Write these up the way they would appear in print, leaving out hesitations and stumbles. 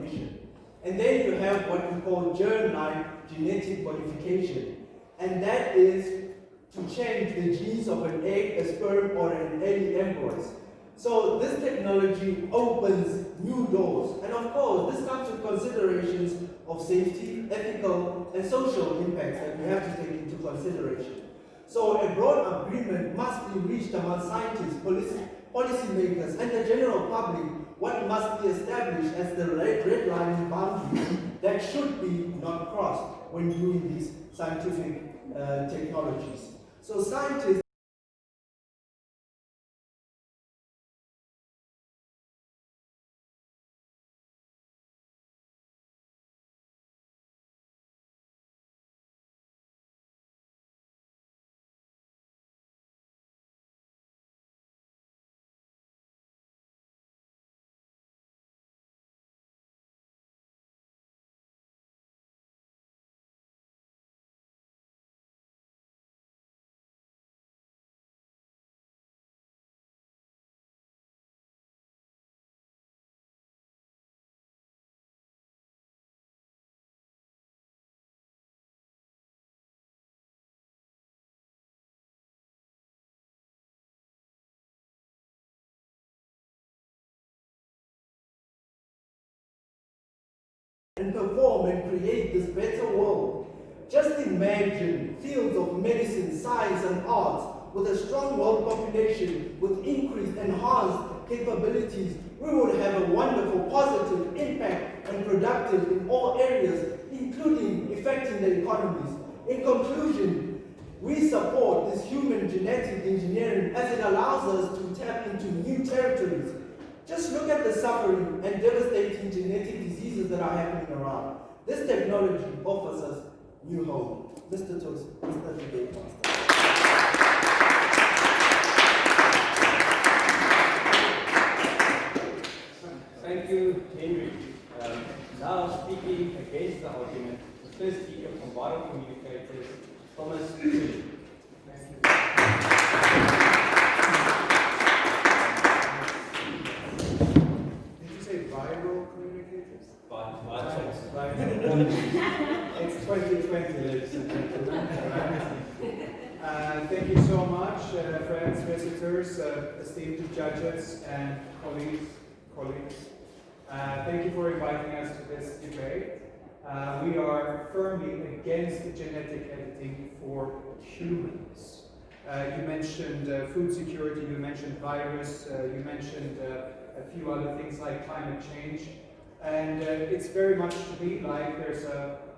condition. And then you have what we call germline genetic modification. And that is to change the genes of an egg, a sperm, or an early embryos. So this technology opens new doors. And of course, this comes with considerations of safety, ethical, and social impacts that we have to take into consideration. So a broad agreement must be reached among scientists, policymakers, and the general public. What must be established as the red line boundary that should be not crossed when doing these scientific technologies. So scientists and perform and create this better world. Just imagine fields of medicine, science, and arts with a strong world population with increased, enhanced capabilities. We would have a wonderful, positive impact and productive in all areas, including affecting the economies. In conclusion, we support this human genetic engineering as it allows us to tap into new territories. Just look at the suffering and devastating genetic diseases that are happening around. This technology offers us new hope. Mr. Debate Master. Thank you, Henry. Now speaking against the argument, the first speaker from Viral Communicators, Thomas. Viral Communicators? It's 2020, ladies and gentlemen. Thank you so much, friends, visitors, esteemed judges, and colleagues. Thank you for inviting us to this debate. We are firmly against genetic editing for humans. You mentioned food security, you mentioned virus, you mentioned a few other things like climate change. And it's very much to be like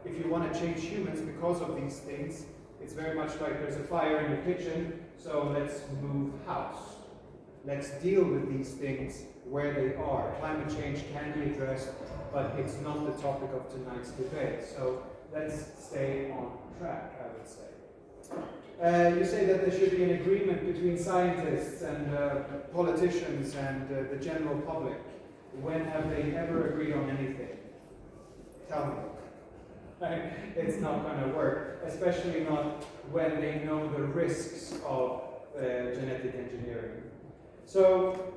if you want to change humans because of these things, it's very much like there's a fire in your kitchen, so let's move house. Let's deal with these things where they are. Climate change can be addressed, but it's not the topic of tonight's debate. So let's stay on track, I would say. You say that there should be an agreement between scientists and politicians and the general public. When have they ever agreed on anything? Tell me. It's not going to work, especially not when they know the risks of genetic engineering. So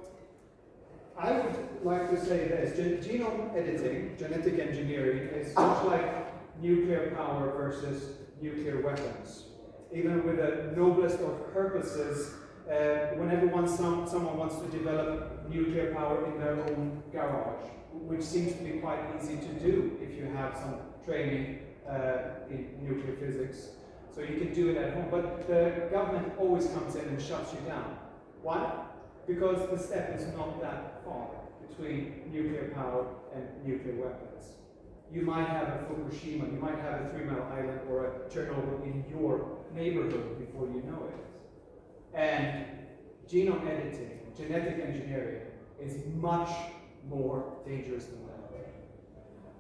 I would like to say this. Genome editing, genetic engineering, is much like nuclear power versus nuclear weapons. Even with the noblest of purposes, whenever someone wants to develop nuclear power in their own garage, which seems to be quite easy to do if you have some training in nuclear physics. So you can do it at home, but the government always comes in and shuts you down. Why? Because the step is not that far between nuclear power and nuclear weapons. You might have a Fukushima, you might have a 3 Mile Island or a Chernobyl in your neighborhood before you know it. And genome editing, genetic engineering, is much more dangerous than that.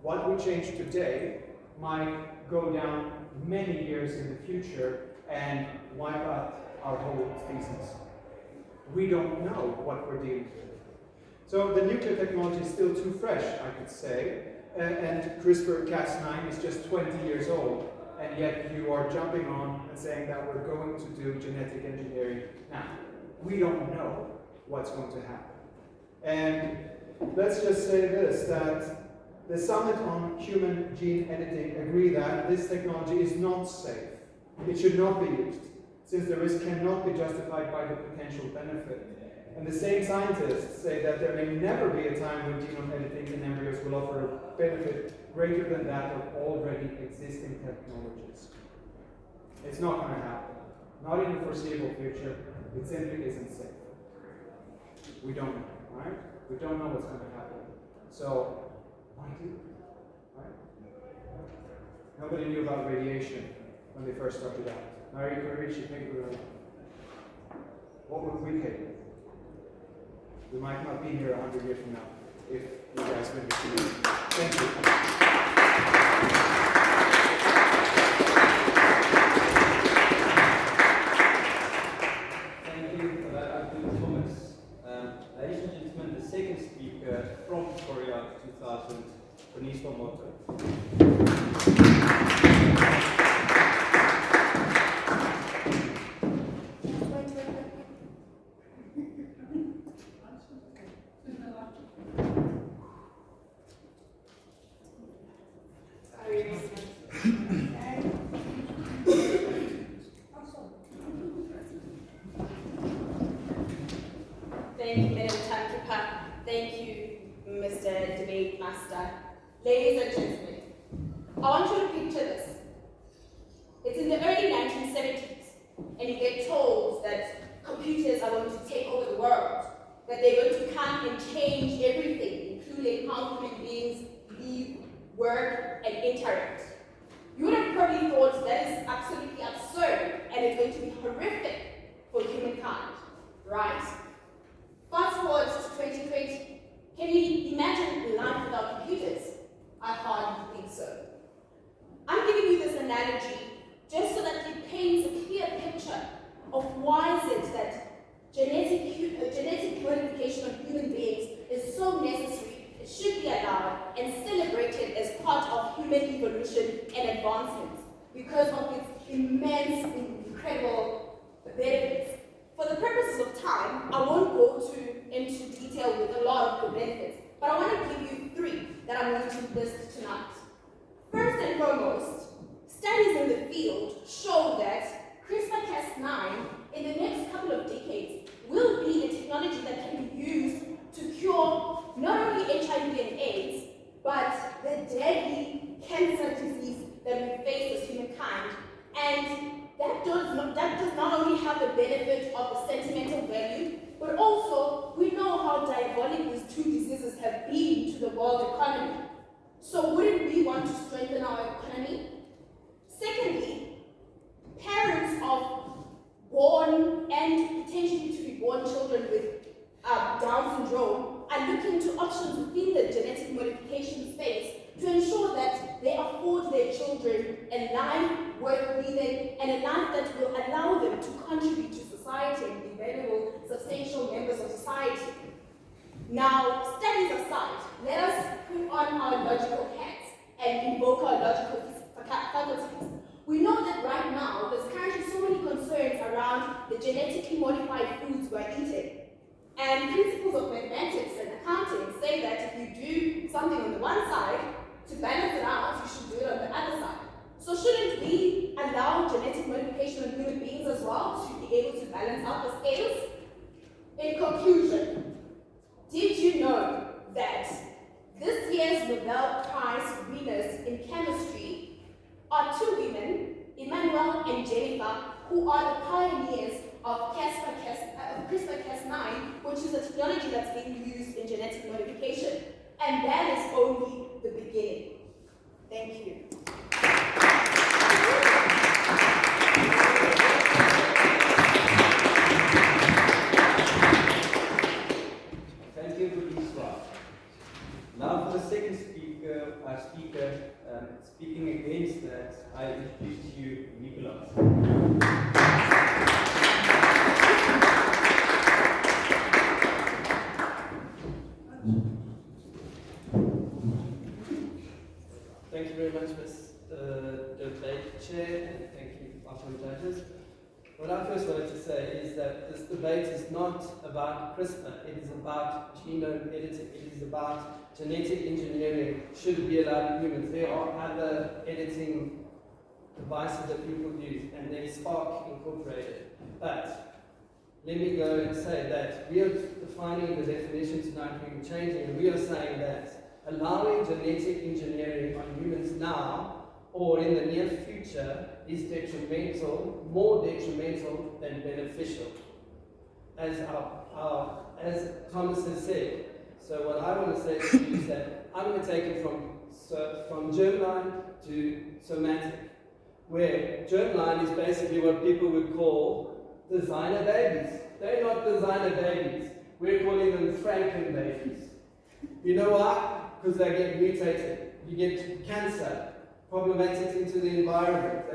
What we change today might go down many years in the future and wipe out our whole species. We don't know what we're dealing with. So the nuclear technology is still too fresh, I could say, and CRISPR-Cas9 is just 20 years old, and yet you are jumping on and saying that we're going to do genetic engineering now. We don't know what's going to happen. And let's just say this, that The Summit on Human Gene Editing agree that this technology is not safe. It should not be used, since the risk cannot be justified by the potential benefit. And the same scientists say that there may never be a time when genome editing in embryos will offer a benefit greater than that of already existing technologies. It's not going to happen. Not in the foreseeable future. It simply isn't safe. We don't know, right? We don't know what's going to happen. So, why do? Right? Nobody knew about radiation when they first started out. Marie Curie, she picked it up. What would we pick? We might not be here 100 years from now if you guys win this meeting. Thank you. Thank you for that, Abdul Thomas. Ladies and gentlemen, the second speaker from Pretoria 2000, Bernice van Motte. Thank you, Madam Timekeeper. Thank you, Mr. Debate Master. Ladies and gentlemen, I want you to picture this. It's in the early 1970s, and you get told that computers are going to take over the world, that they're going to come and change everything, including how human beings live, work, and interact. You would have probably thought that is absolutely absurd, and it's going to be horrific for humankind, right? Fast forward to 2020. Can you imagine life without computers? I hardly think so. I'm giving you this analogy just so that it paints a clear picture of why is it that genetic modification of human beings is so necessary, it should be allowed and celebrated as part of human evolution and advancement because of its immense, incredible benefits. For the purposes of time, I won't go into detail with a lot of the benefits, but I want to give you 3 that I'm going to list tonight. First and foremost, studies in the field show that CRISPR-Cas9 in the next couple of decades will be a technology that can be used to cure not only HIV and AIDS, but the deadly cancer disease that we face as humankind. And that does not only have the benefit of the sentimental value, but also we know how diabolic these 2 diseases have been to the world economy. So wouldn't we want to strengthen our economy? Secondly, parents of born and potentially to be born children with Down syndrome are looking to options within the genetic modification space to ensure that they afford their children a life worth living and a life that will allow them to contribute to society and be valuable, substantial members of society. Now, studies aside, let us put on our logical hats and invoke our logical faculties. We know that right now, there's currently so many concerns around the genetically modified foods we're eating. And principles of mathematics and accounting say that if you do something on the one side, to balance it out, you should do it on the other side. So shouldn't we allow genetic modification of human beings as well to be able to balance out the scales? In conclusion, did you know that this year's Nobel Prize winners in chemistry are 2 women, Emmanuel and Jennifer, who are the pioneers of CRISPR-Cas9, which is a technology that's being used in genetic modification. And that is only the beginning. Thank you. Thank you, Bernice. Now for the second speaker, speaking against that, I introduce to you Nicholas. Thank you very much, Mr. Debate Chair, and thank you, awesome judges. what I first wanted to say is that this debate is not about CRISPR, it is about genome editing, it is about genetic engineering, should it be allowed in humans. There are other editing devices that people use, and there's Spark incorporated. But let me go and say that we are defining the definition tonight, we're changing, and we are saying that allowing genetic engineering on humans now or in the near future is detrimental, more detrimental than beneficial, as as Thomas has said. So what I want to say to you is that I'm going to take it from germline to somatic, where germline is basically what people would call designer babies. They're not designer babies. We're calling them Franken babies. You know why? Because they get mutated. You get cancer, problematics into the environment,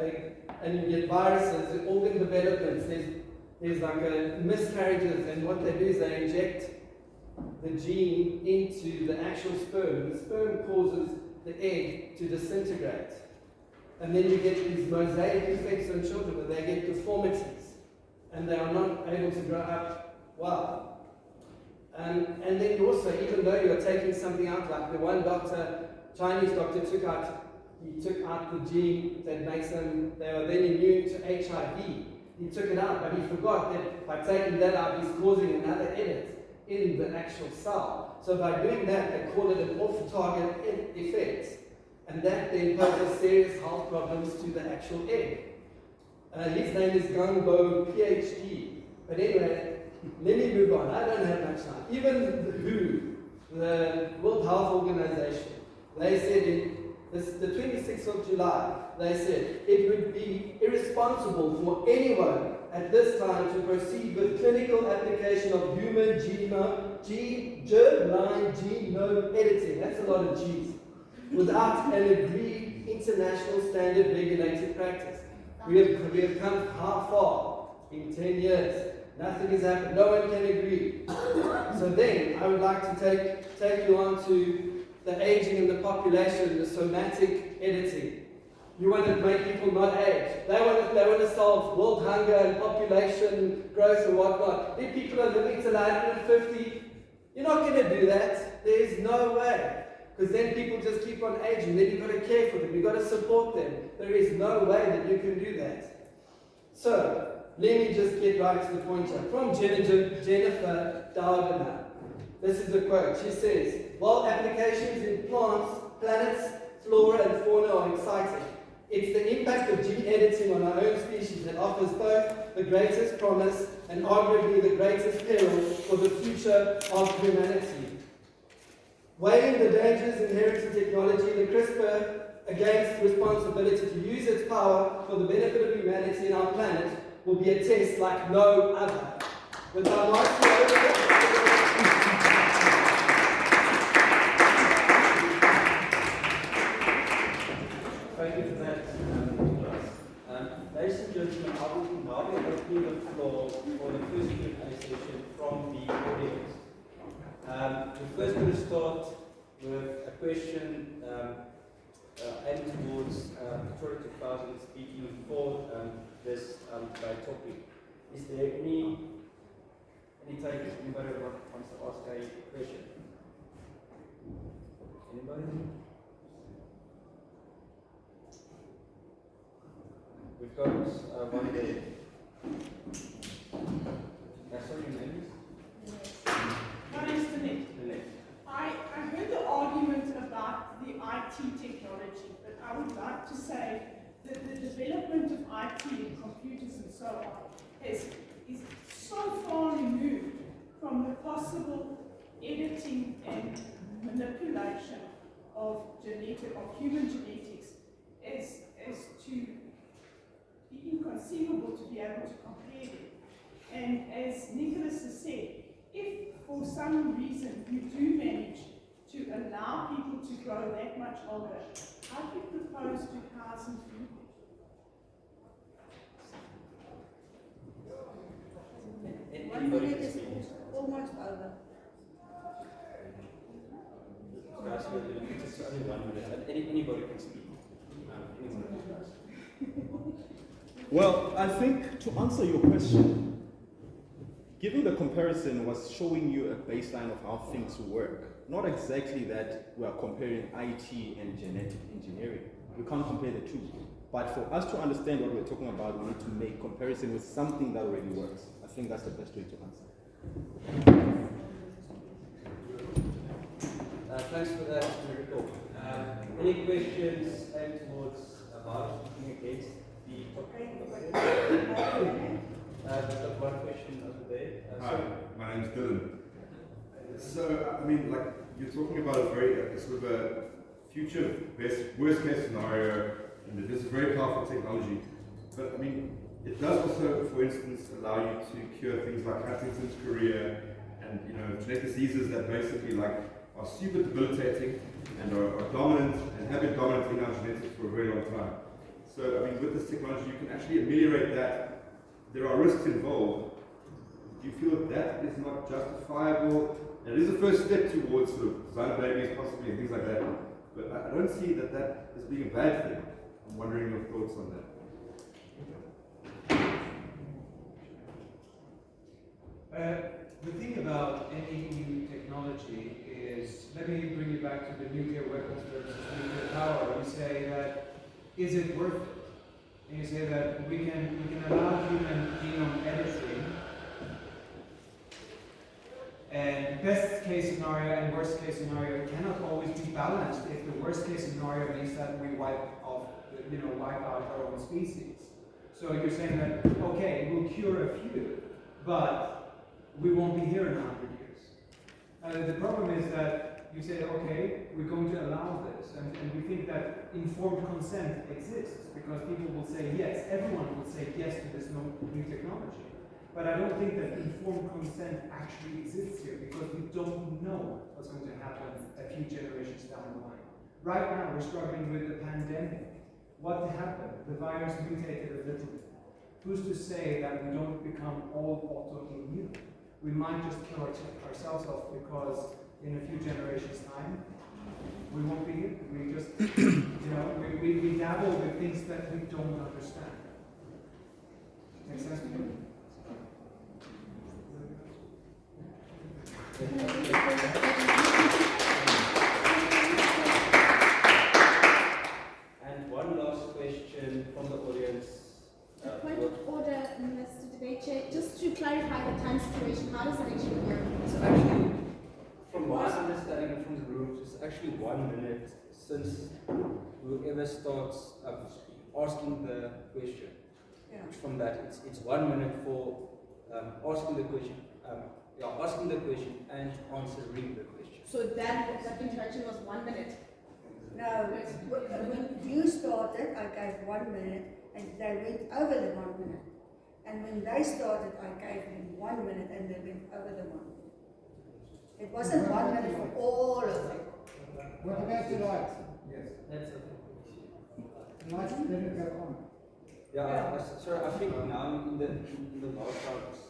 and you get viruses, organ developments, there's like miscarriages, and what they do is they inject the gene into the actual sperm. The sperm causes the egg to disintegrate. And then you get these mosaic effects on children where they get deformities, and they are not able to grow up well. And then you also, even though you're taking something out, like the one doctor, Chinese doctor took out the gene that makes them, they are then immune to HIV. He took it out, but he forgot that by taking that out, he's causing another edit in the actual cell. So by doing that, they call it an off-target effect. And that then poses serious health problems to the actual egg. His name is Gangbo, PhD. But anyway, let me move on. I don't have much time. Even the WHO, the World Health Organization, they said the 26th of July, they said it would be irresponsible for anyone at this time to proceed with clinical application of human germline genome editing. That's a lot of G's. Without an agreed international standard regulated practice. We have come how far? It's been 10 years. Nothing has happened. No one can agree. So then, I would like to take you on to the aging in the population, the somatic editing. You want to make people not age. They want to solve world hunger and population growth and whatnot. If people are living till 150, you're not going to do that. There is no way. Because then people just keep on aging. Then you've got to care for them. You've got to support them. There is no way that you can do that. So, let me just get right to the point here. From Jennifer Dowdner. This is a quote. She says, while applications in plants, planets, flora and fauna are exciting, it's the impact of gene editing on our own species that offers both the greatest promise and arguably the greatest peril for the future of humanity. Weighing the dangers inherent in technology, the CRISPR against responsibility to use its power for the benefit of humanity and our planet will be a test like no other. With our Thank you for that. Ladies and gentlemen, I will now be opening the floor for the first Q&A session from the audience. We're first going to start with a question aimed towards Pretoria 2000 speaking for this debate topic. Is there any takers? Anybody wants to ask a question? Anybody? We've got one there. That's what your name is? My name's Lynette. I heard the argument about the IT technology, but I would like to say that the development of IT and computers and so on is so far removed from the possible editing and manipulation of human genetics as to be inconceivable to be able to compare them. And as Nicholas has said, if for some reason you do manage to allow people to grow that much older, how do you propose to house and feed them? Anybody can speak. Almost over. It's only 1 minute. Anybody can speak. Well, I think to answer your question, giving the comparison was showing you a baseline of how things work. Not exactly that we are comparing IT and genetic engineering. We can't compare the two. But for us to understand what we're talking about, we need to make comparison with something that already works. I think that's the best way to answer. Thanks for that, Miracle. Any questions aimed towards about against the topic? We've got one question over there. Hi, my name is Dylan. So, I mean, like, you're talking about a very sort of a future worst case scenario, and it is a very powerful technology. But I mean, it does also, for instance, allow you to cure things like Huntington's chorea and genetic diseases that basically like are super debilitating and are dominant and have been dominant in our genetics for a very long time. So, I mean, with this technology, you can actually ameliorate that. There are risks involved. Do you feel that that is not justifiable? And it is a first step towards sort of designer babies, possibly, and things like that. But I don't see that that is being a bad thing. I'm wondering your thoughts on that. The thing about any new technology is, let me bring you back to the nuclear weapons versus nuclear power. You say that, is it worth it? And you say that we can allow human genome editing, and best case scenario and worst case scenario cannot always be balanced if the worst case scenario means that we wipe out our own species. So you're saying that, okay, we'll cure a few, but we won't be here in 100 years. The problem is that you say, okay, we're going to allow this, and we think that informed consent exists because people will say yes, everyone will say yes to this new technology. But I don't think that informed consent actually exists here because we don't know what's going to happen a few generations down the line. Right now, we're struggling with the pandemic. What happened? The virus mutated a little bit. Who's to say that we don't become all autoimmune? We might just kill ourselves off because in a few generations' time, we won't be here. We just, we dabble with things that we don't understand. Make sense to you? And one last question from the audience. Point of order, Mr. Debate Chair. Just to clarify the time situation, how does that actually work? So actually, from my understanding from the rules, it's actually 1 minute since whoever starts asking the question. Yeah. From that, it's 1 minute for asking the question. Asking the question and answering the question. So that interaction was 1 minute? No, when you started, I gave 1 minute, and they went over the 1 minute. And when they started, I gave them 1 minute, and they went over the 1 minute. It wasn't 1 minute for all of them. What about the lights? Yes. That's it. The lights didn't go on. Sorry, I think now in the last rounds,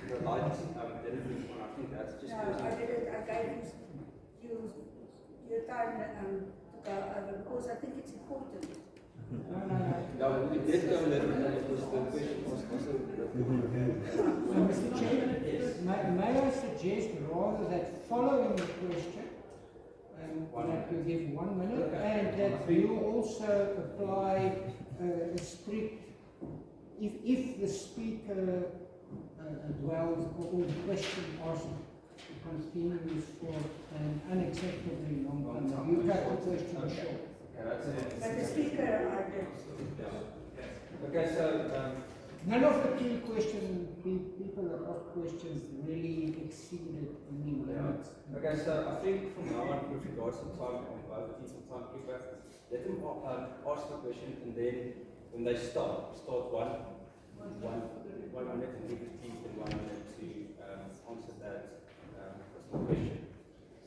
the lights didn't bring on. I think that's just. No, I didn't. I gave you your time to go over because I think it's important. No, we did go a little bit because the question was also. Mr. Chairman, may I suggest rather that following the question, that you give 1 minute, and that you also apply a strict, if the speaker dwells or the question asked continues for an unacceptably long time, you cut the question short. But the speaker, I did. Okay, so none of the key people that asked questions really exceeded any limits. Okay, so I think from now on, with regards to time on both teams and timekeeper, let them ask the question, and then when they start one minute and give the team in 1 minute to answer that question.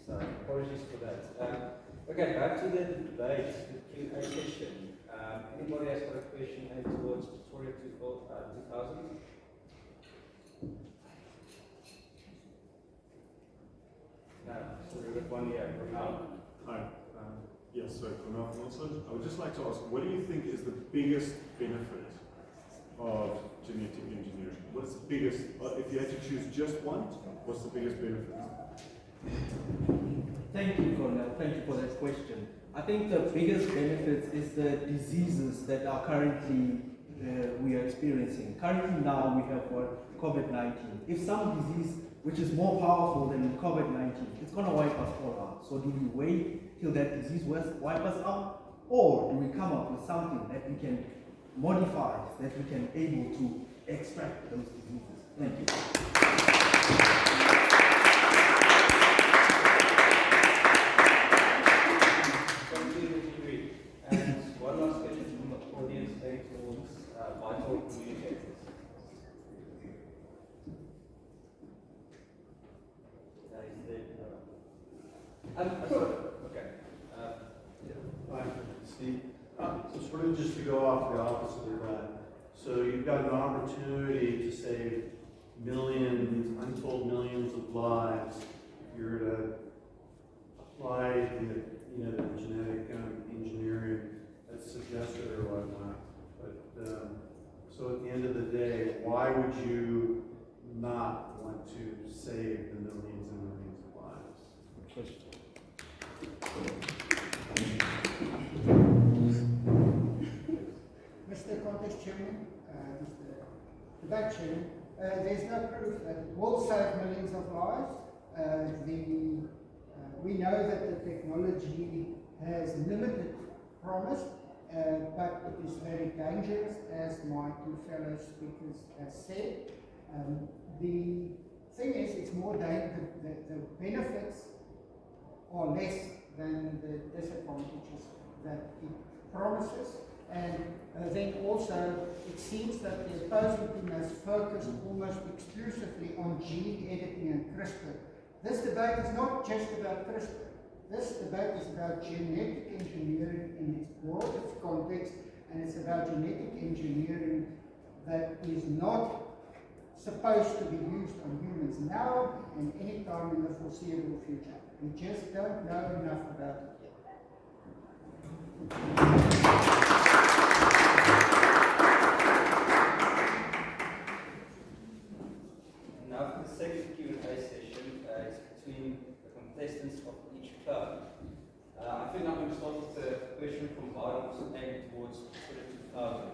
So apologies for that. Okay, back to the debate, the Q&A session. Anybody has got a question aimed towards Pretoria 2000? No, so we've got 1 year from now. Hi. Yes, so Cornell from Oxford. I would just like to ask, what do you think is the biggest benefit of genetic engineering? What is the biggest, if you had to choose just one, what's the biggest benefit? Thank you, Cornell. Thank you for that question. I think the biggest benefit is the diseases that are currently we are experiencing. Currently now we have COVID-19. If some disease which is more powerful than COVID-19, it's going to wipe us all out. So do we wait till that disease wipe us out? Or do we come up with something that we can modify, that we can able to extract those diseases? Thank you. And one last question from the audience going towards vital communicators. Okay. Hi, Steve. So sort of just to go off the opposite of that. So you've got an opportunity to save millions, untold millions of lives if you're to apply the genetic engineering that's suggested or whatnot. But so at the end of the day, why would you not want to save the millions and millions of lives? Mr. Contest Chairman, Mr. Debate Chairman, there's no proof that it will save millions of lives. We know that the technology has limited promise, but it is very dangerous, as my two fellow speakers have said. The thing is, it's more dangerous. The benefits are less than the disadvantages that it promises. And then also, it seems that the opposing team has focused almost exclusively on gene editing and CRISPR. This debate is not just about CRISPR. This debate is about genetic engineering in its broadest context, and it's about genetic engineering that is not supposed to be used on humans now and any time in the foreseeable future. We just don't know enough about it yet. Now for the second Q&A session, it's between the contestants of each club. I think I'm going to start with a question from Bart aimed towards 20,000.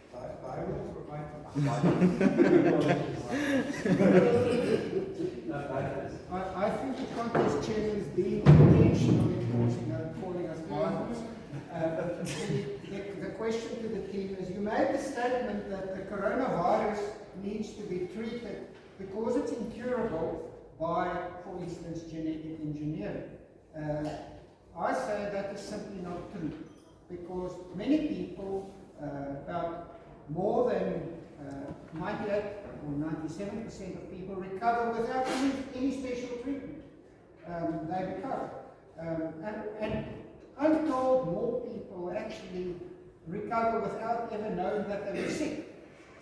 I will provide I think the contest chairman is being intentional in calling us rivals. The question to the team is, you made the statement that the coronavirus needs to be treated because it's incurable by, for instance, genetic engineering. I say that is simply not true, because many people, about more than 98 or 97% of people recover without any special treatment. They recover. And I'm told more people actually recover without ever knowing that they were sick.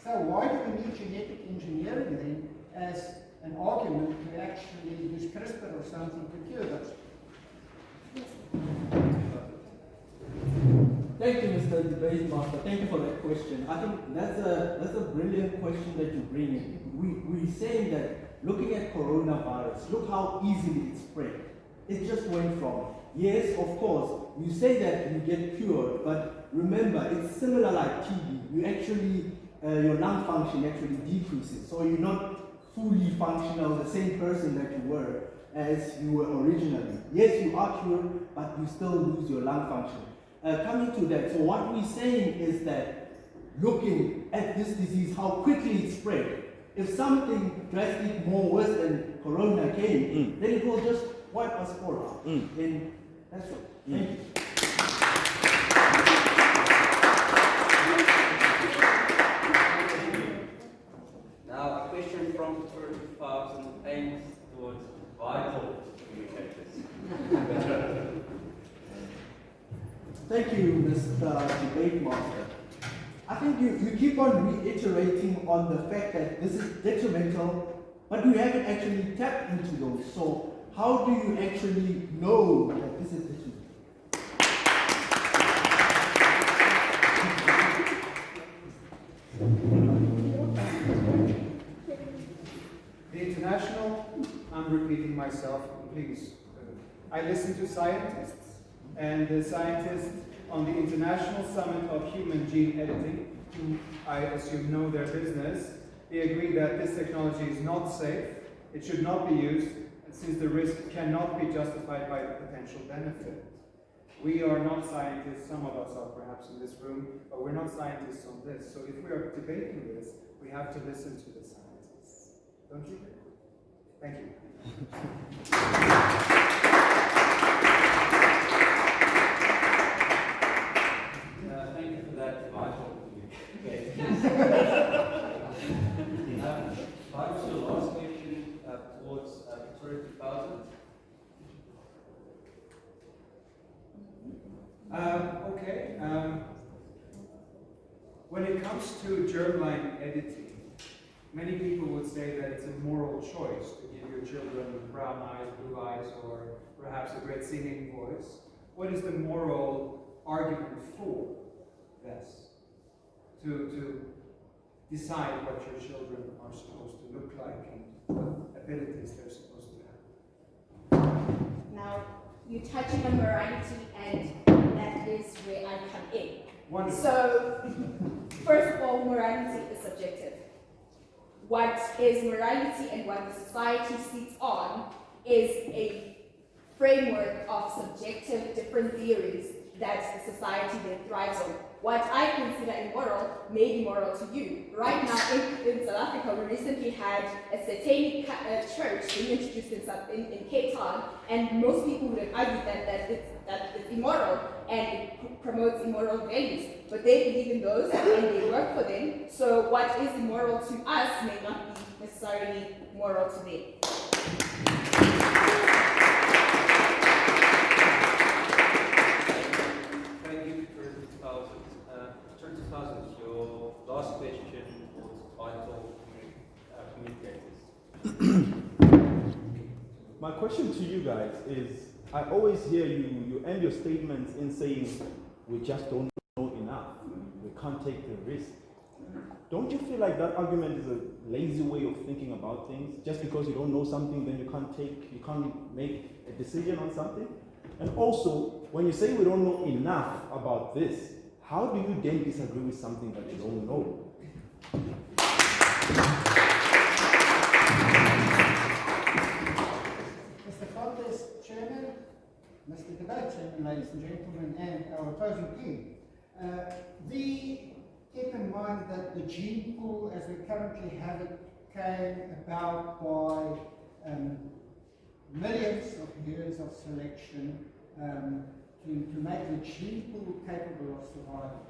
So why do we need genetic engineering then as an argument to actually use CRISPR or something to cure those? Thank you, Mr. Debate Master. Thank you for that question. I think that's a brilliant question that you bring in. We're saying that looking at coronavirus, look how easily it spread. It just went from, yes, of course, you say that you get cured, but remember, it's similar like TB. You actually, your lung function actually decreases. So you're not fully functional, the same person that you were as you were originally. Yes, you are cured, but you still lose your lung function. Coming to that, so what we're saying is that looking at this disease, how quickly it spread, if something drastic more worse than corona came, then it will just wipe us all out. Then that's it. Thank you. Now a question from 30,000 aimed towards vital communicators. Thank you, Mr. Debate Master. I think you keep on reiterating on the fact that this is detrimental, but you haven't actually tapped into those. So how do you actually know that this is detrimental? myself, please. I listen to scientists, and the scientists on the International Summit of Human Gene Editing, who I assume know their business, they agree that this technology is not safe, it should not be used, and since the risk cannot be justified by the potential benefit. We are not scientists, some of us are perhaps in this room, but we're not scientists on this. So if we are debating this, we have to listen to the scientists. Don't you think? Thank you. Thank you for that vital. Okay. That was your last question towards Pretoria 2000. Okay. When it comes to germline editing, many people would say that it's a moral choice to give your children brown eyes, blue eyes, or perhaps a great singing voice. What is the moral argument for this? To decide what your children are supposed to look like and what abilities they're supposed to have. Now, you're touching on morality, and that is where I come in. Wonderful. So, first of all, morality is subjective. What is morality and what the society sits on is a framework of subjective different theories that the society then thrives on. What I consider immoral may be moral to you. Right now in South Africa, we recently had a satanic church being introduced in Cape Town, and most people would have argued that it's immoral and it promotes immoral values. But they believe in those and they work for them. So what is immoral to us may not be necessarily moral to them. Thank you for 2000. 2000, your last question was vital communicators. My question to you guys is, I always hear you end your statements in saying, we just don't know enough. We can't take the risk. Don't you feel like that argument is a lazy way of thinking about things? Just because you don't know something, then you can't make a decision on something? And also, when you say we don't know enough about this, how do you then disagree with something that you don't know? Mr. Contest Chairman, Mr. Debate Chairman, ladies and gentlemen, and our opposing team. Keep in mind that the gene pool as we currently have it came about by millions of years of selection to make the gene pool capable of survival.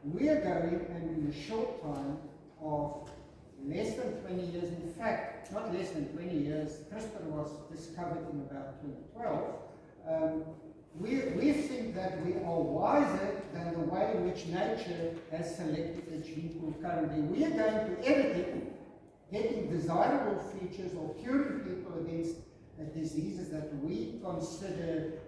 We are going, and in a short time of less than 20 years, in fact, not less than 20 years, CRISPR was discovered in about 2012, we think that we are wiser than the way in which nature has selected the gene pool currently. We are going to edit it, getting desirable features or curing people against diseases that we consider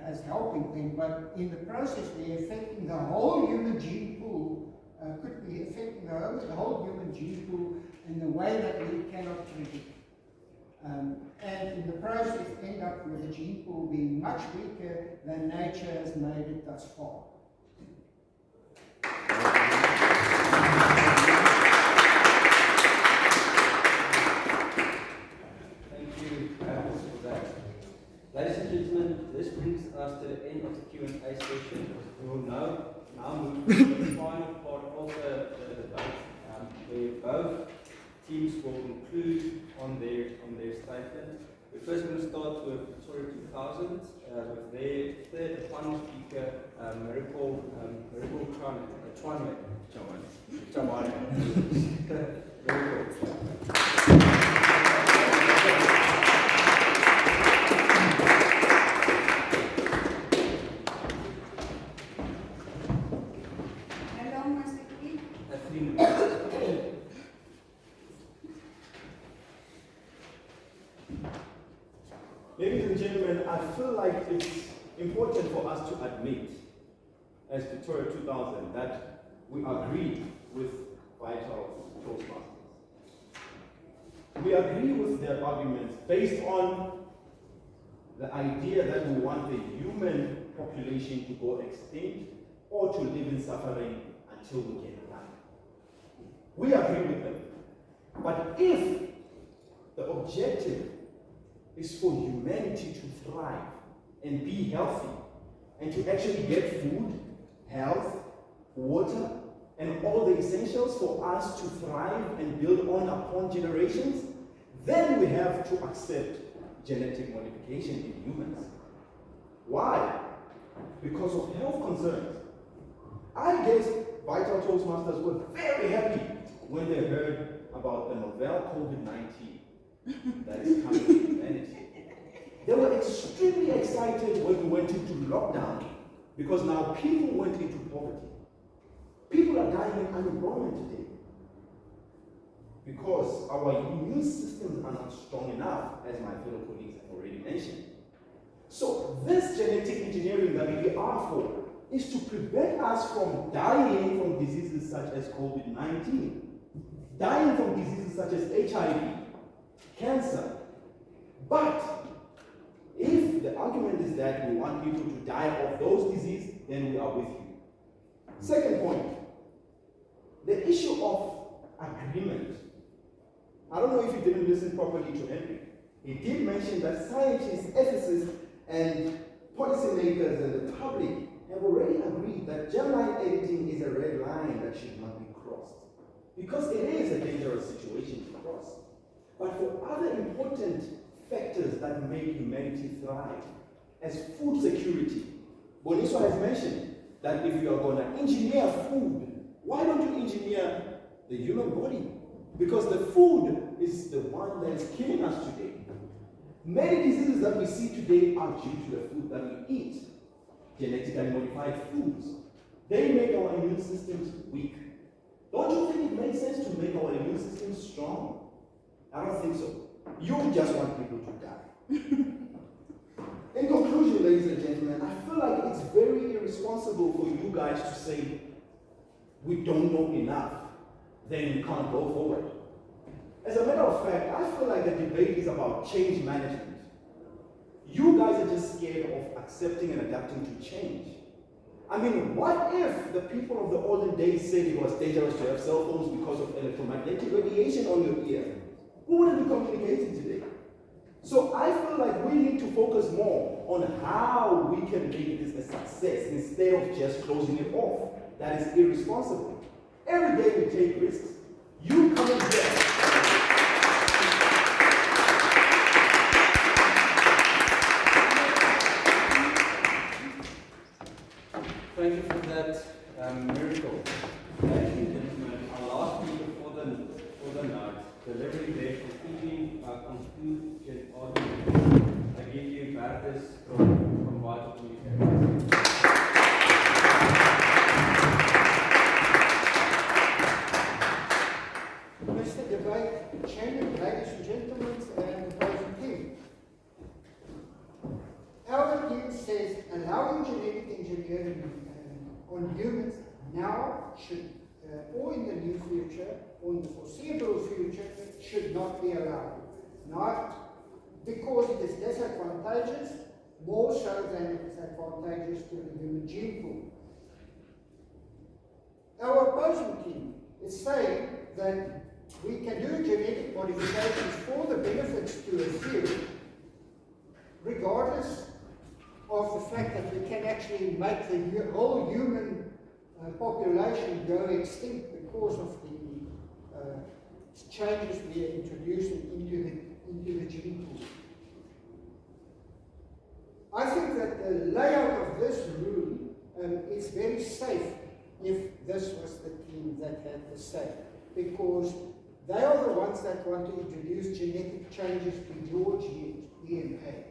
as helping them, but in the process we are affecting the whole human gene pool, could be affecting the whole human gene pool in a way that we cannot predict. And in the process end up with the gene pool being much weaker than nature has made it thus far. Thank you for that. Ladies and gentlemen, this brings us to the end of the Q&A session. We will now move to the final part of the debate, where both teams will conclude on their statement. We're first going to start with Pretoria 2000 with their third final speaker, Miracle Chwane. How long must it be? 3 minutes. Ladies and gentlemen, I feel like it's important for us to admit, as Pretoria 2000, that we agree with Vital Toastmasters. We agree with their arguments based on the idea that we want the human population to go extinct or to live in suffering until we get back. We agree with them. But if the objective is for humanity to thrive and be healthy and to actually get food, health, water, and all the essentials for us to thrive and build on upon generations, then we have to accept genetic modification in humans. Why? Because of health concerns. I guess Vital Toastmasters were very happy when they heard about the novel COVID-19 that is coming to humanity. They were extremely excited when we went into lockdown because now people went into poverty. People are dying in unemployment today because our immune systems are not strong enough, as my fellow colleagues have already mentioned. So this genetic engineering that we are for is to prevent us from dying from diseases such as COVID-19, dying from diseases such as HIV, cancer. But if the argument is that we want people to die of those diseases, then we are with you. Second point, the issue of agreement. I don't know if you didn't listen properly to Henry. He did mention that scientists, ethicists, and policymakers and the public have already agreed that germline editing is a red line that should not be crossed. Because it is a dangerous situation to cross. But for other important factors that make humanity thrive, as food security, Boniso has mentioned that if you are going to engineer food, why don't you engineer the human body? Because the food is the one that is killing us today. Many diseases that we see today are due to the food that we eat. Genetically modified foods. They make our immune systems weak. Don't you think it makes sense to make our immune systems strong? I don't think so. You just want people to die. In conclusion, ladies and gentlemen, I feel like it's very irresponsible for you guys to say, we don't know enough, then we can't go forward. As a matter of fact, I feel like the debate is about change management. You guys are just scared of accepting and adapting to change. I mean, what if the people of the olden days said it was dangerous to have cell phones because of electromagnetic radiation on your ear? Who wouldn't be communicating today? So I feel like we need to focus more on how we can make this a success instead of just closing it off. That is irresponsible. Every day we take risks. You come in here. Thank you for that miracle. Ladies and gentlemen, our last speaker for the night, delivering their concluding argument. I give you Bertus from Vital Communicators. Mr. Debate Chairman, ladies and gentlemen, and the opposing team. Our team says allowing genetic engineering on humans now should, or in the near future, or in the foreseeable future, should not be allowed. Not because it is disadvantageous, more so than it is advantageous to the human gene pool. Our opposing team is saying that we can do genetic modifications for the benefits to a few, regardless of the fact that we can actually make the whole human population go extinct because of the changes we are introducing into the gene pool. I think that the layout of this room is very safe if this was the team that had the say, because they are the ones that want to introduce genetic changes to your DNA.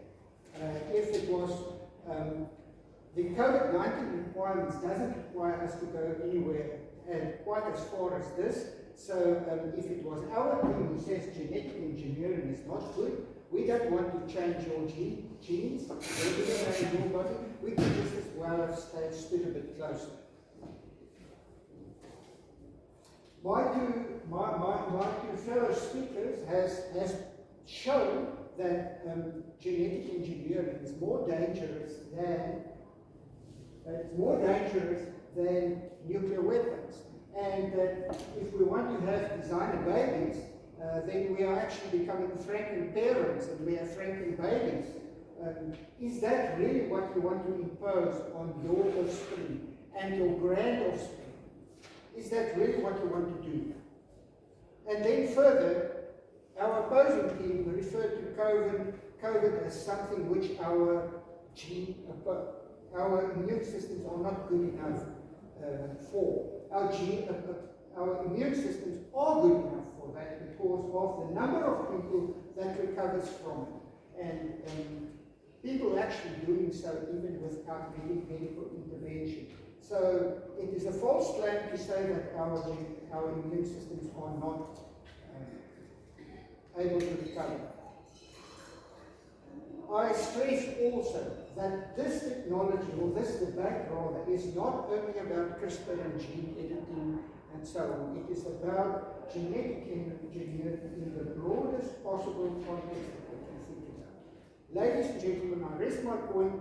If it was the COVID-19 requirements doesn't require us to go anywhere quite as far as this. So if it was our team who says genetic engineering is not good, we don't want to change your genes, regulate your body, we can just as well have stood a bit closer. My two fellow speakers has shown that genetic engineering is more dangerous than nuclear weapons, and that if we want to have designer babies, then we are actually becoming Franken parents and we have Franken babies. Is that really what you want to impose on your offspring and your grand offspring? Is that really what you want to do? And then further, our opposing team referred to COVID as something which our immune systems are not good enough for. Our immune systems are good enough for that because of the number of people that recovers from it. And people actually doing so even without medical intervention. So it is a false claim to say that our immune systems are not able to recover. I stress also that this technology, or this debate rather, is not only about CRISPR and gene editing and so on. It is about genetic engineering in the broadest possible context that we can think about. Ladies and gentlemen, I rest my point.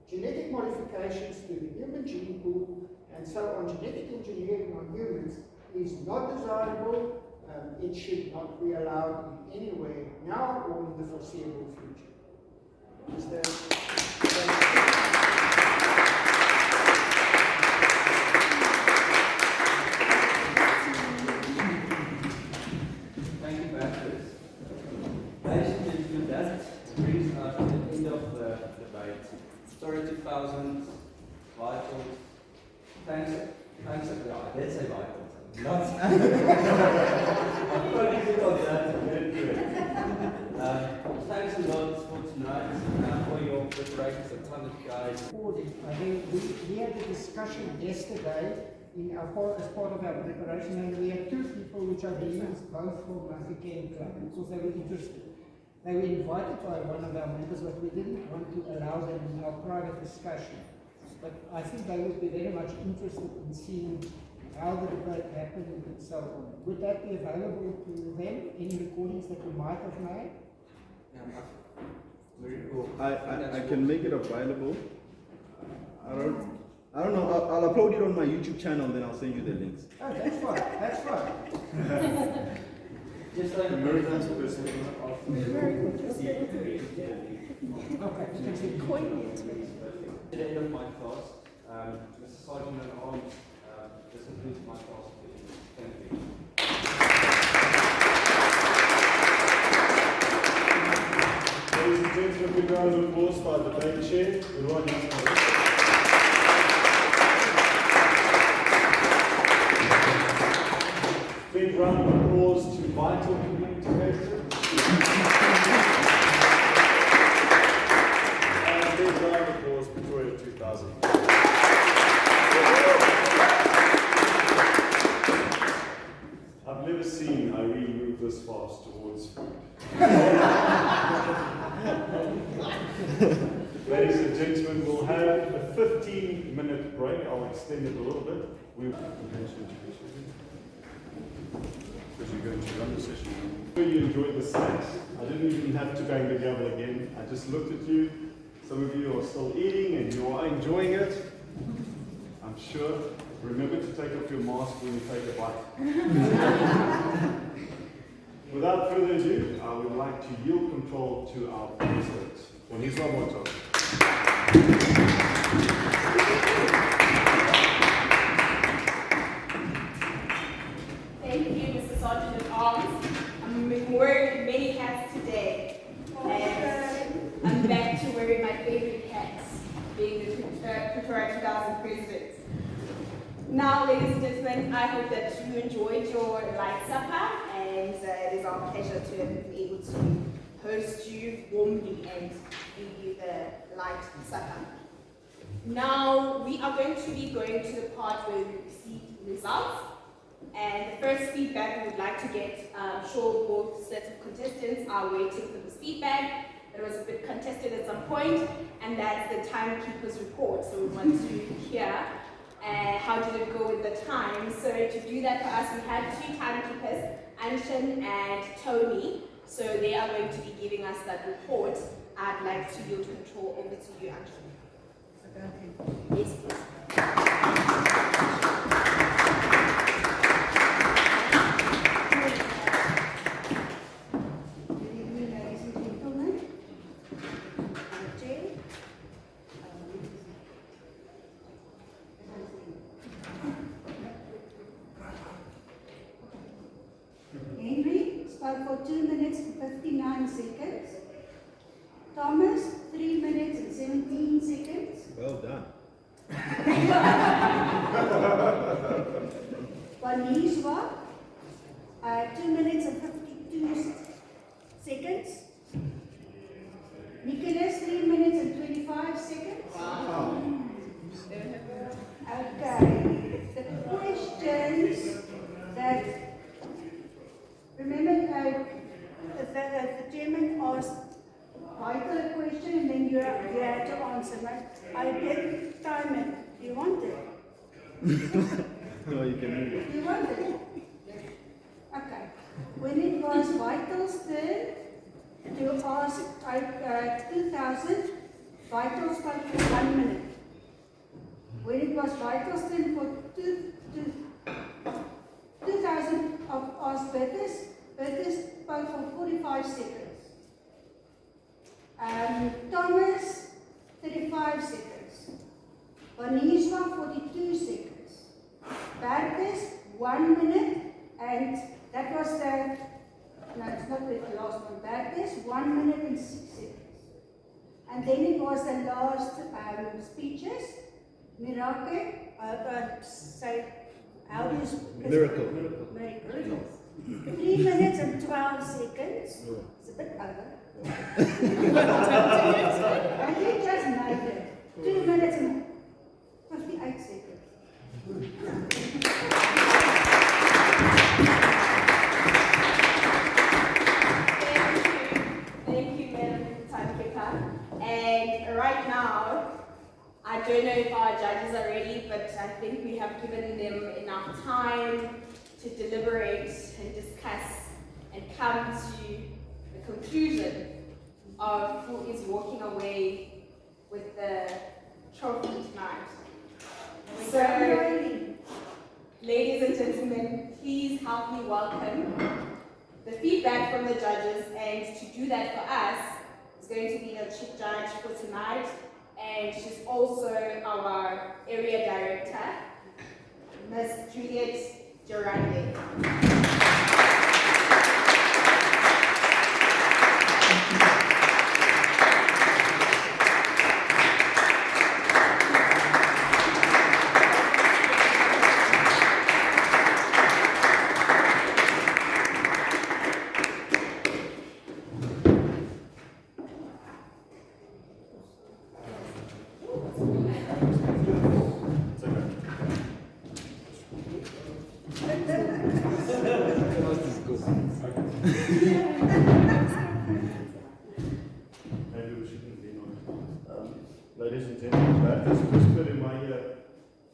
Genetic modifications to the human gene pool and so on, genetic engineering on humans is not desirable. It should not be allowed in any way now or in the foreseeable future. Thank you, Patrick. Ladies and gentlemen, that brings us to the end of the debate. Story 2000, vitals. Thanks, I did say vitals. Not I'm focusing on that. Thanks a lot for tonight, for your preparations and time that you guys. I think we had a discussion yesterday as part of our preparation, and we had two people which I believe is both from African Club because they were interested. They were invited by one of our members, but we didn't want to allow them in our private discussion. But I think they would be very much interested in seeing how the debate happened and so on. Would that be available to them, any recordings that we might have made? Very cool. I can make it available. I don't know. I'll upload it on my YouTube channel and then I'll send you the links. Oh, that's fine. That's fine. Just like Americans person. Very good. Okay. At the end of my class, Mr. Sergeant at Arms, this concludes my class. Thank you. Ladies and gentlemen, big round of applause for our debate chair. Big round of applause to Vital Communicators. And big round of applause Pretoria 2000. I've never seen Irene move this fast towards food. Ladies and gentlemen, we'll have a 15-minute break. I'll extend it a little bit. Because you're going to run the session. You enjoyed the snacks. I didn't even have to bang the gavel again. I just looked at you. Some of you are still eating and you are enjoying it. I'm sure. Remember to take off your mask when you take a bite. Without further ado, I would like to yield control to our president. Oniswa Moto. Thank you, Mr. Sergeant at Arms. I'm wearing many hats today, and I'm back to wearing my favorite hats, being the Pretoria 2000 president. Now, ladies and gentlemen, I hope that you enjoyed your light supper, and it is our pleasure to have been able to host you warmly and give you the light supper. Now, we are going to be going to the part where we receive results. And the first feedback we would like to get, sure both sets of contestants are waiting for this feedback. It was a bit contested at some point, and that's the timekeeper's report. So we want to hear how did it go with the time. So to do that for us, we had two timekeepers, Anshan and Tony. So they are going to be giving us that report. I'd like to yield control over to you, Angela. Yes, please. Good evening, ladies and gentlemen. Chair. Henry spoke for 2 minutes and 59 seconds. Thomas, 3 minutes and 17 seconds. Well done. Waniswa, 2 minutes and 52 seconds. Nicholas, 3 minutes and 25 seconds. Wow. Okay, the questions that, remember the chairman asked vital question and then you had to answer. I did time it. Do you want it? No, you can move it. Do you want it? Okay. When it was Vital's turn to ask 2,000, Vital spoke for 1 minute. When it was Vital's turn for 2,000 of asked Bertus spoke for 45 seconds. Thomas, 35 seconds. Vaniswa, 42 seconds. Bertus, 1 minute, and that was the, no, it's not the last one. Bertus, 1 minute and 6 seconds. And then it was the last speeches. Miracle, say, how do you Miracle. Miracle. 3 minutes and 12 seconds. It's a bit over. I think just made it. 2 minutes and 58 seconds. Thank you, Madam Timekeeper. And right now, I don't know if our judges are ready, but I think we have given them enough time to deliberate and discuss and come to the conclusion of who is walking away with the trophy tonight. So, ladies and gentlemen, please help me welcome the feedback from the judges, and to do that for us is going to be the chief judge for tonight, and she's also our area director, Ms. Juliet Durande. Ladies and gentlemen, that is whispered in my ear.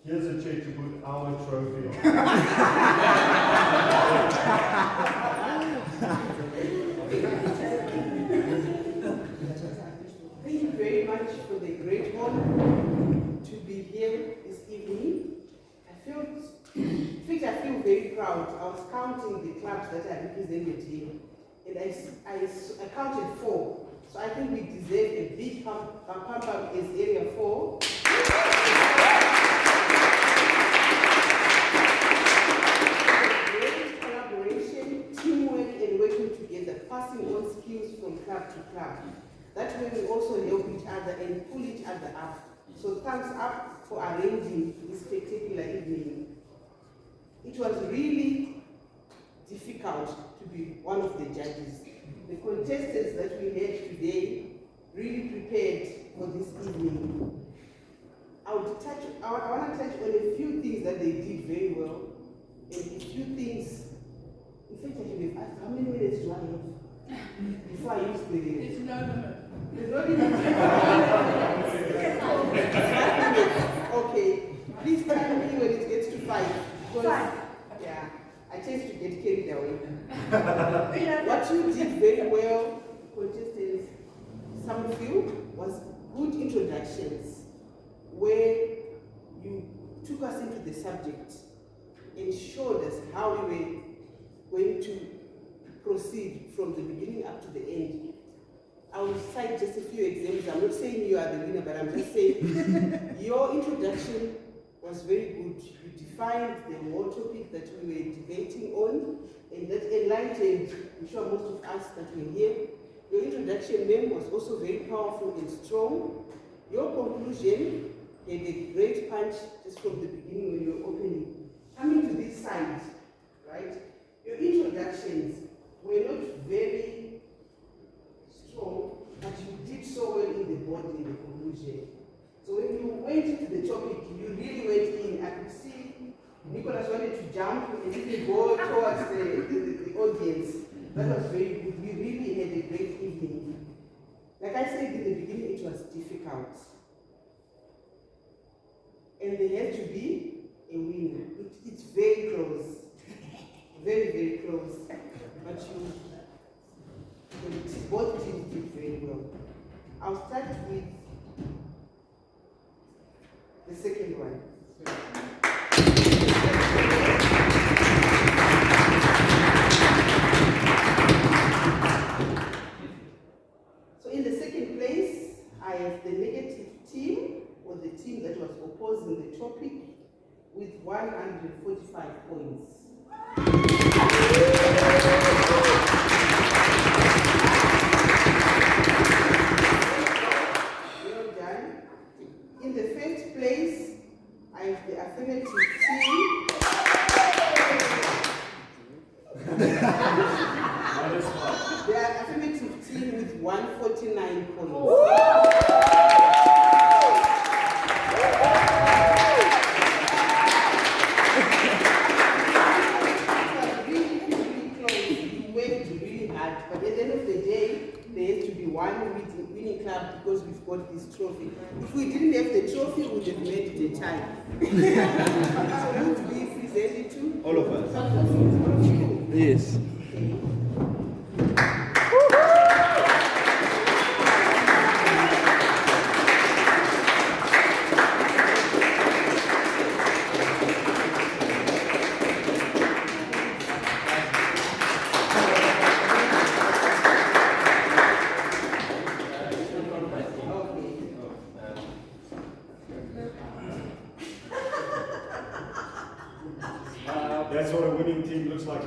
Here's a check to put our trophy on. Thank you very much for the great honor to be here this evening. I feel very proud. I was counting the clubs that I represented here, and I counted 4. So I think we deserve a big pump as Area 4. Great collaboration, teamwork, and working together, passing on skills from club to club. That way we also help each other and pull each other up. So thanks up for arranging this spectacular evening. It was really difficult to be one of the judges. The contestants that we had today really prepared for this evening. I want to touch on a few things that they did very well, and a few things. In fact, I should have asked, how many minutes do I have before I use the? There's no limit. There's no limit. Okay, please tell What you did very well, contestants, some of you, was good introductions where you took us into the subject and showed us how we were going to proceed from the beginning up to the end. I will cite just a few examples. I'm not saying you are the winner, but I'm just saying your introduction was very good. You defined the whole topic that we were debating on, and that enlightened, I'm sure most of us that were here. Your introduction, ma'am, was also very powerful and strong. Your conclusion had a great punch just from the beginning when you were opening. Coming to this side, right? Your introductions were not very strong, but you did so well in the body, in the conclusion. So when you went into the topic, you really went in. I could see Nicholas wanted to jump and really go towards the audience. That was very good. You really had a great evening. Like I said in the beginning, it was difficult. And there had to be a winner. It's very close. Very, very close. But both teams did very well. I'll start with the second one. So in the second place, I have the negative team, or the team that was opposing the topic, with 145 points. Well done. In the first place, I have the affirmative team. The affirmative team with 149 points. But at the end of the day, there has to be one winning club because we've got this trophy. If we didn't have the trophy, we would have made it a tie. So who do we present it to? All of us. All of you. Yes. That's what a winning team looks like.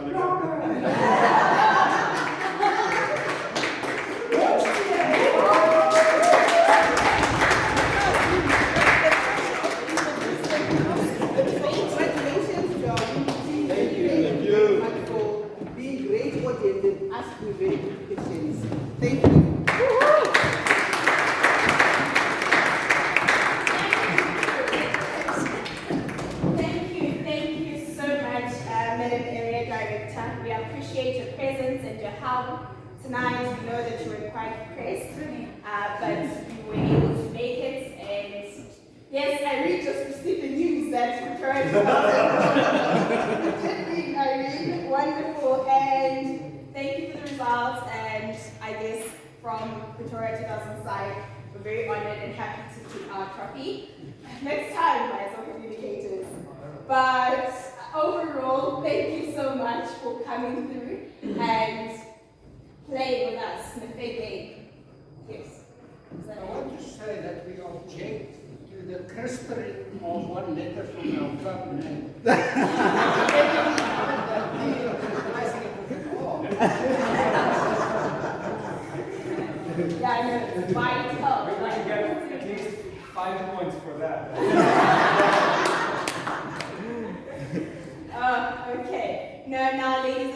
Congratulations to our winning team. Thank you very much for being great audience and asking very good questions. Thank you. Thank you so much, Madam Area Director. We appreciate your presence and your help tonight. We know that you were quite pressed, but you were able to make it. And yes, I just received the news that Pretoria 2000 Irene, wonderful, and thank you for the results. And I guess from Pretoria 2000 side, we're very honored and happy to keep our trophy. Next time, guys, on Communicators. But overall, thank you so much for coming through and playing with us in a fair game. Yes. I want to say that we object to the crispering of one letter from our club name. Yeah, I know. Might help. We should get at least 5 points for that. Okay. Now, ladies